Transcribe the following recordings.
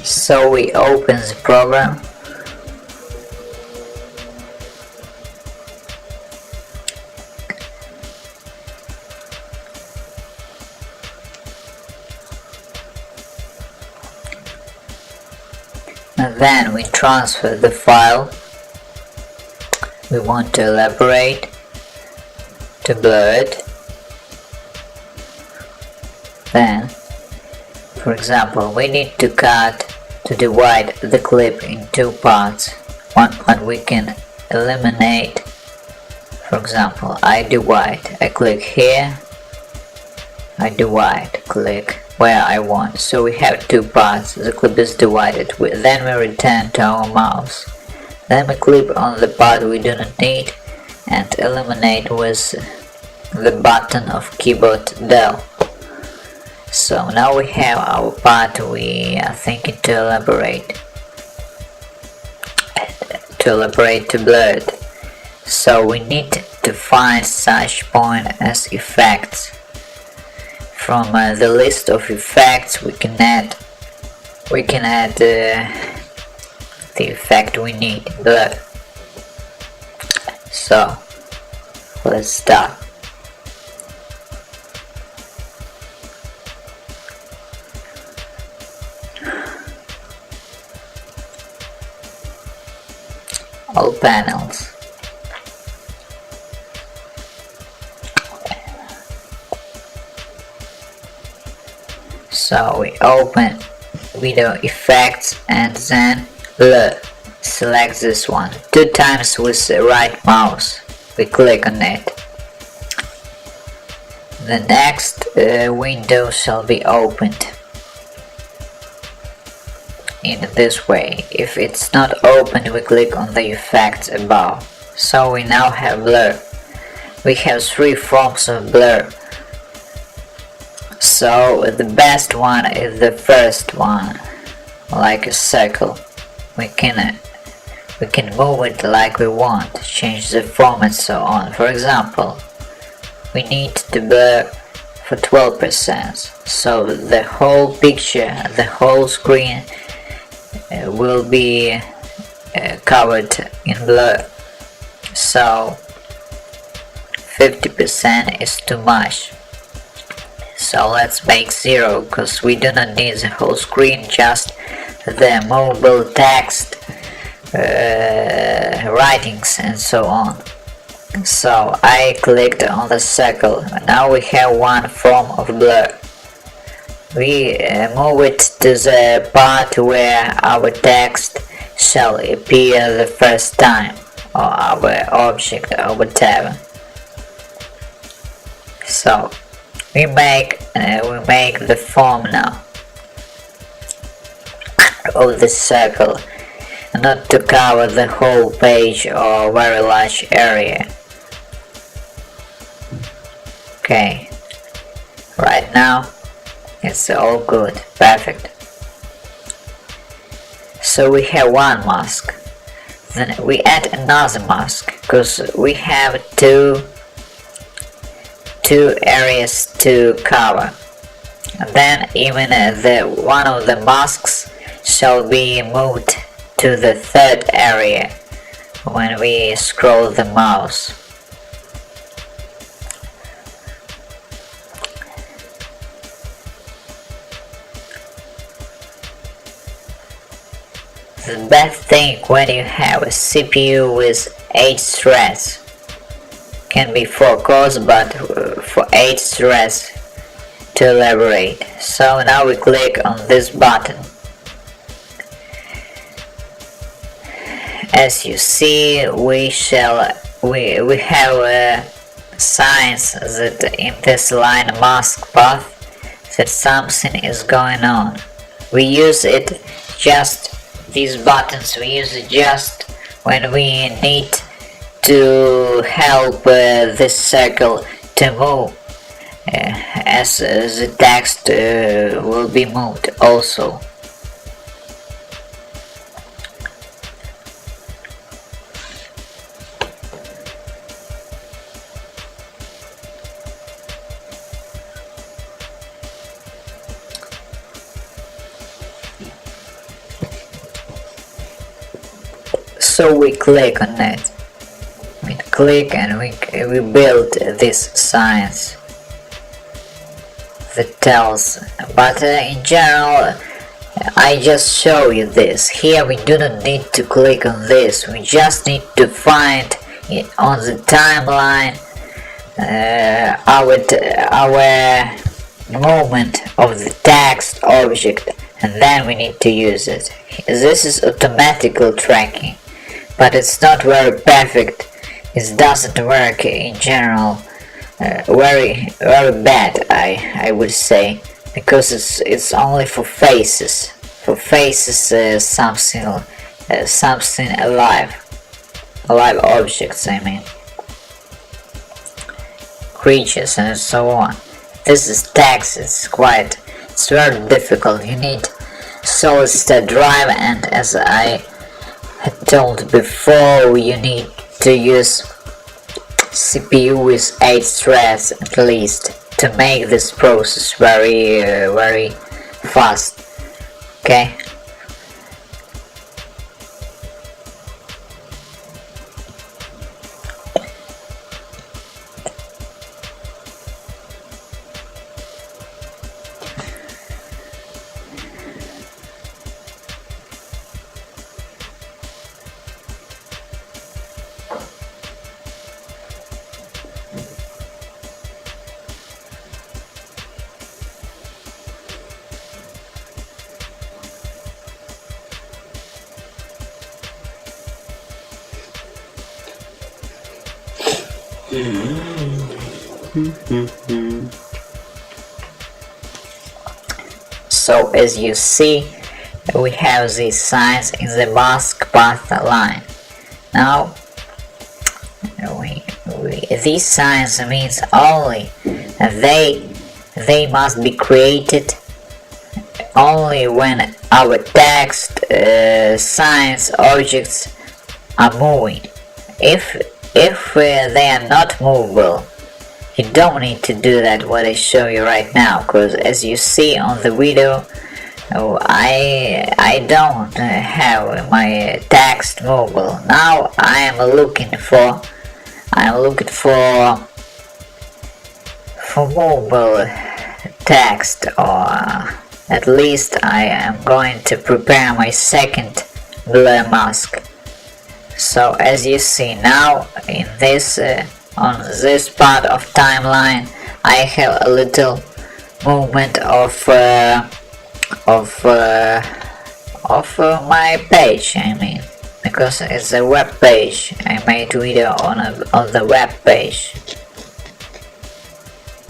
So we open the program. And then we transfer the file we want to elaborate to blurred. Then, for example, we need to divide the clip in two parts. One part we can eliminate. For example, I click here, I divide, click where I want. So we have two parts, the clip is divided. Then we return to our mouse. Then we click on the part we do not need and eliminate with the button of keyboard del. So now we have our part we are thinking to elaborate to blurred. So we need to find such point as effects. From the list of effects we can add the effect we need, blur. So let's start. All panels. So we open video effects and then blur. Select this one 2 times with the right mouse. We click on it. The next window shall be opened in this way. If it's not opened, we click on the effects above. So we now have blur. We have 3 forms of blur. So the best one is the first one, like a circle. We can move it like we want, change the form and so on. For example, we need to blur for 12%, so the whole picture, the whole screen will be covered in blur. So 50% is too much. So let's make 0, because we do not need the whole screen, just the movable text, writings and so on. So I clicked on the circle. Now we have one form of blur. We move it to the part where our text shall appear the first time, or our object or whatever. So we make the form now of the circle, not to cover the whole page or very large area. Okay, right now it's all good, perfect. So we have one mask. Then we add another mask, because we have two areas to cover. And then even one of the masks shall be moved to the third area when we scroll the mouse. The best thing when you have a CPU with 8 threads, can be 4 cores, but for 8 threads to elaborate. So now we click on this button. As you see, we have signs that in this line mask path that something is going on. We use it just, these buttons we use it just when we need to help this circle to move, as the text will be moved also. So we click on it. We click and we build these signs that tells. But in general, I just show you this. Here we do not need to click on this. We just need to find it on the timeline our movement of the text object, and then we need to use it. This is automatical tracking, but it's not very perfect. It doesn't work in general. Very bad, I would say, because it's only for faces. For faces, something alive objects. I mean, creatures and so on. This is text. It's very difficult. You need solid state drive, and as I had told before, you need to use CPU with 8 threads at least to make this process very fast. Okay. So as you see, we have these signs in the mask path line. Now these signs means only they must be created only when our text signs objects are moving. If they are not movable, you don't need to do that what I show you right now, because as you see on the video, I don't have my text movable. Now I am looking for movable text, or at least I am going to prepare my second blur mask. So as you see now in this on this part of timeline, I have a little movement of my page. I mean, because it's a web page. I made video on the web page.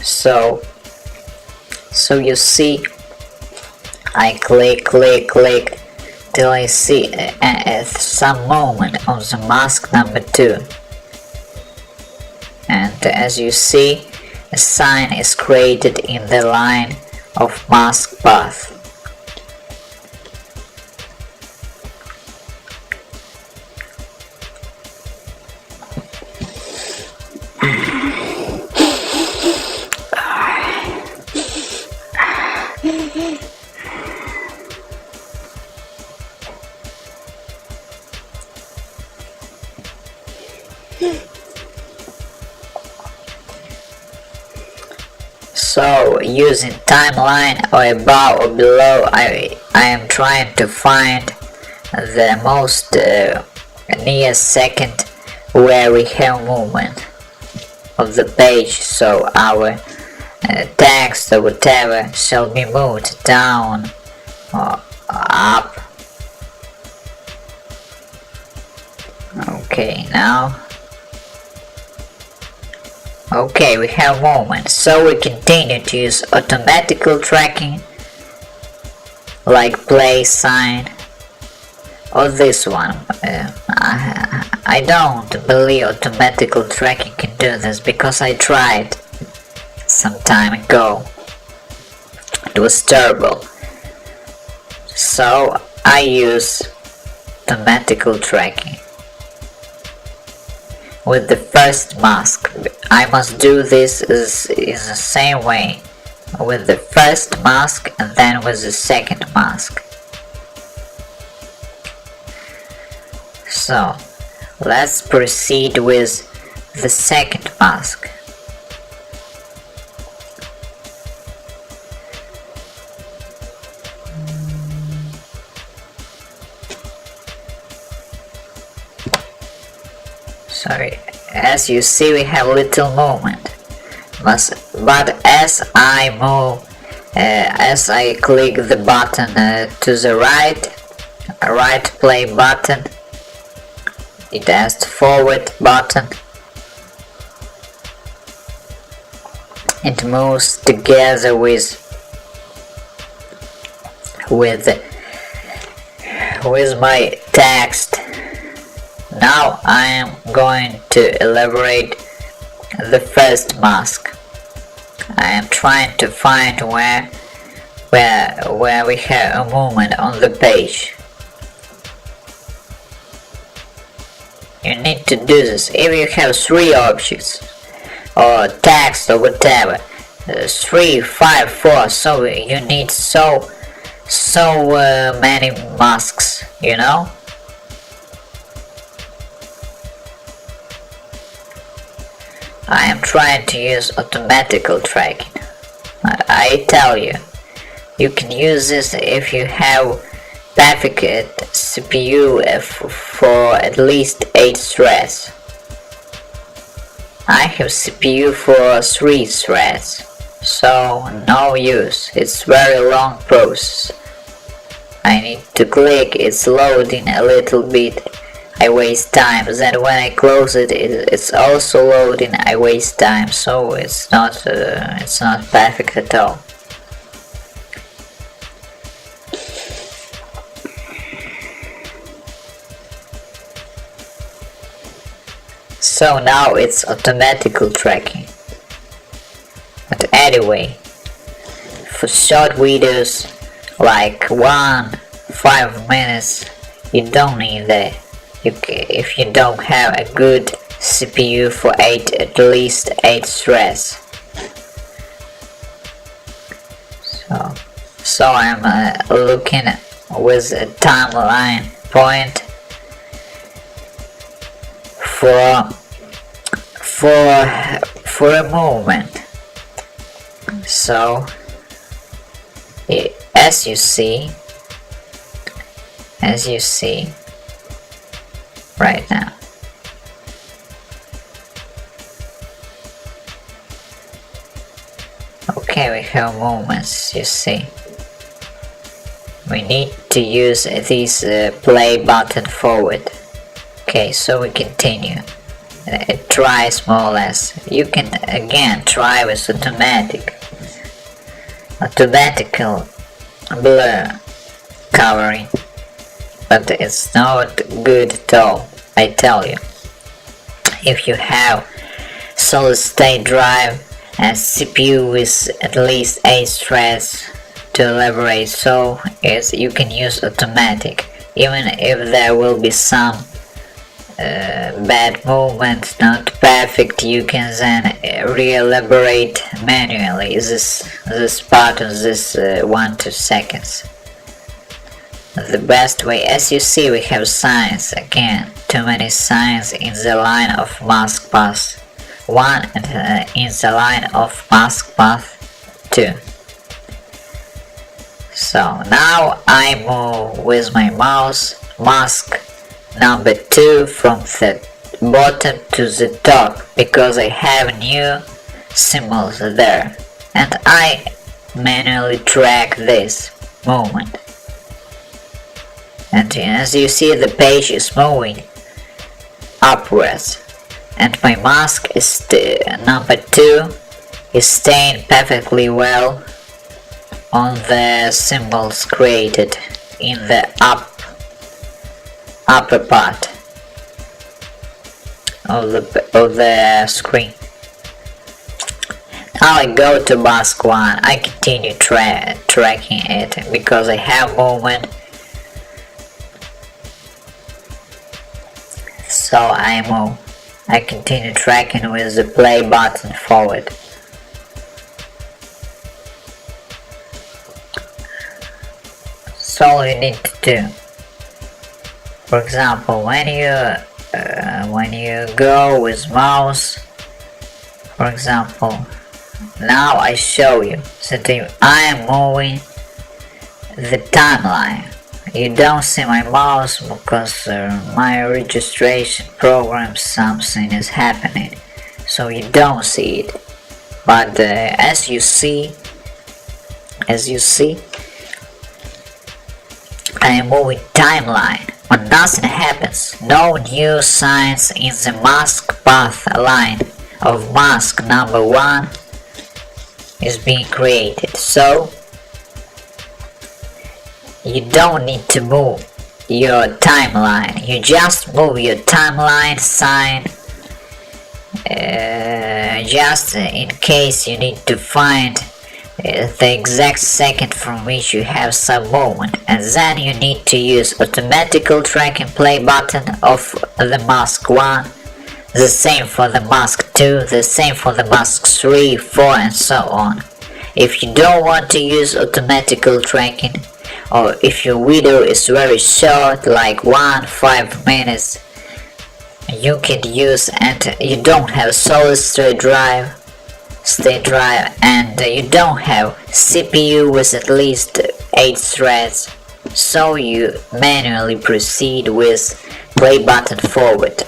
So you see, I click till I see some movement on the mask number 2, and as you see, a sign is created in the line of mask path. So using timeline or above or below, I am trying to find the most near second where we have movement of the page, so our text or whatever shall be moved down or up. Okay, now okay, we have movement, so we continue to use automatical tracking like play sign or this one. I don't believe automatical tracking can do this because I tried some time ago. It was terrible. So I use automatical tracking. With the first mask, I must do this in the same way, with the first mask and then with the second mask. So let's proceed with the second mask. Sorry, as you see we have little movement, but as I move, as I click the button to the right play button, it has the forward button, it moves together with my text. Now I am going to elaborate the first mask. I am trying to find where we have a movement on the page. You need to do this. If you have 3 objects or text or whatever, 3, 5, 4, so you need so many masks, you know? I am trying to use automatical tracking. I tell you, you can use this if you have perfect CPU for at least 8 threads. I have CPU for 3 threads, so no use. It's very long process. I need to click, it's loading a little bit. I waste time, then when I close it, it's also loading, I waste time, so it's not perfect at all. So now it's automatical tracking. But anyway, for short videos like 5 minutes, you don't need that. If you don't have a good CPU for at least 8 threads. So I'm looking with a timeline point for a movement. So as you see right now. Okay, we have movements, you see. We need to use this play button forward. Okay, so we continue. It tries more or less. You can again try with automatical blur covering. But it's not good at all, I tell you. If you have solid state drive and CPU with at least 8 threads to elaborate, so you can use automatic. Even if there will be some bad movement, not perfect, you can then re-elaborate manually this part of this 1-2 seconds. The best way, as you see, we have signs again, too many signs in the line of mask path 1 and in the line of mask path 2. So now I move with my mouse mask number 2 from the bottom to the top, because I have new symbols there, and I manually track this movement. And as you see, the page is moving upwards, and my mask is number 2 is staying perfectly well on the symbols created in the upper part of the screen. Now I go to mask 1. I continue tracking it because I have movement. So I continue tracking with the play button forward. So all you need to do. For example, when you go with mouse, for example, now I show you that I am moving the timeline. You don't see my mouse because my registration program something is happening, so you don't see it. But as you see, I am moving timeline. When nothing happens, no new signs in the mask path line of mask number 1 is being created. So you don't need to move your timeline. You just move your timeline sign just in case you need to find the exact second from which you have some movement, and then you need to use automatical track and play button of the mask 1, the same for the mask 2, the same for the mask 3, 4 and so on. If you don't want to use automatical tracking, or if your video is very short, like 1-5 minutes, you can use, and you don't have solid state drive, and you don't have CPU with at least 8 threads, so you manually proceed with play button forward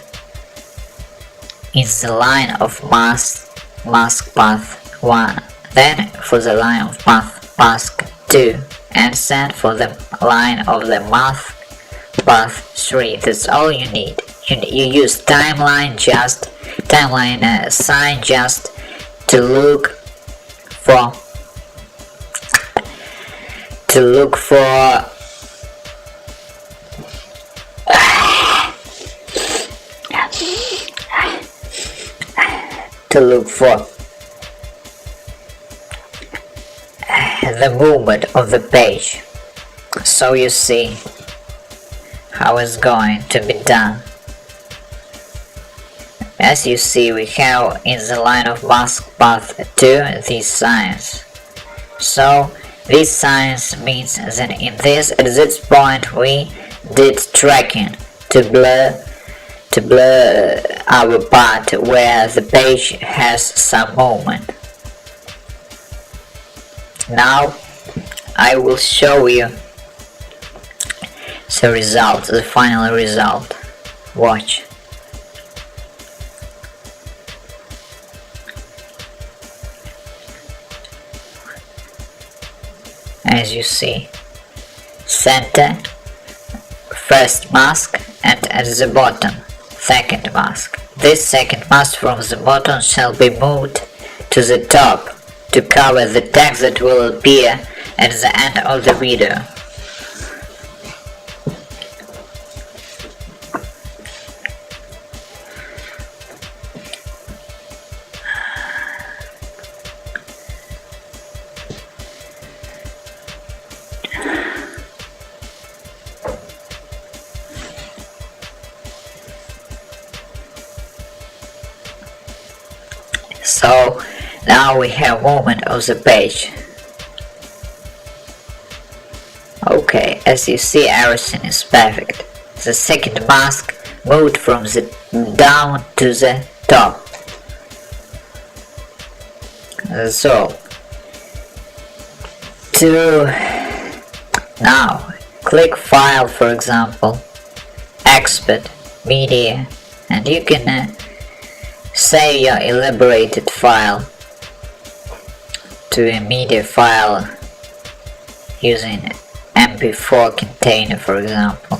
in the line of mask path 1, then for the line of mask 2, and then for the line of the mask path 3. That's all you need. You use timeline sign just to look for the movement of the page, so you see how it's going to be done. As you see, we have in the line of mask path 2 these signs. So these signs means that at this point we did tracking to blur our part where the page has some movement. Now I will show you the result, the final result. Watch. As you see, center, first mask, and at the bottom, second mask. This second mask from the bottom shall be moved to the top to cover the text that will appear at the end of the video. So now we have movement of the page. Okay, as you see, everything is perfect. The second mask moved from the down to the top. So now click File, for example, Export Media, and you can save your elaborated file to a media file using MP4 container, for example.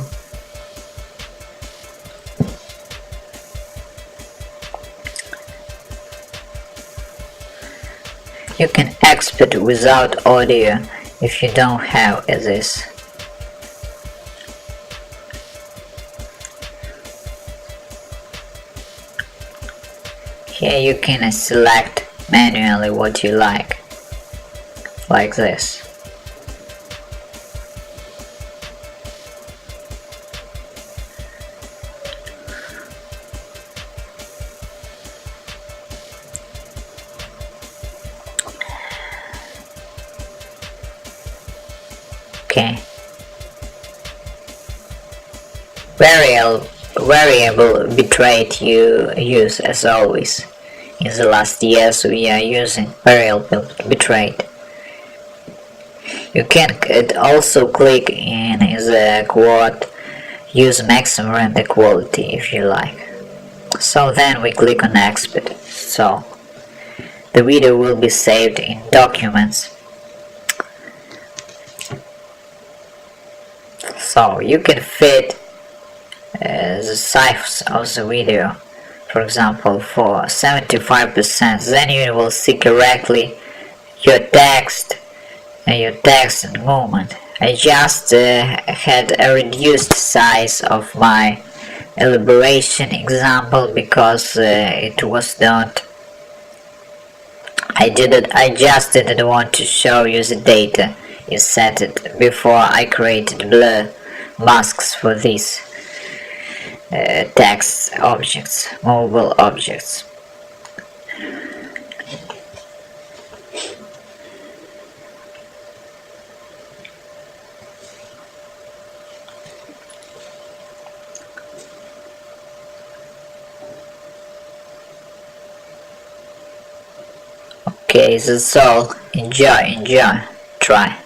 You can export without audio if you don't have this. Here you can select manually what you like this. Okay. variable bitrate you use as always. In the last years we are using variable bitrate. You can also click in the quote use maximum render quality if you like. So then we click on export. So the video will be saved in documents. So you can fit the size of the video, for example, for 75%. Then you will see correctly your text and movement. I just had a reduced size of my elaboration example because it was not. I just didn't want to show you the data is set it before I created blur masks for these text objects, movable objects. Okay, that's all. Enjoy, try.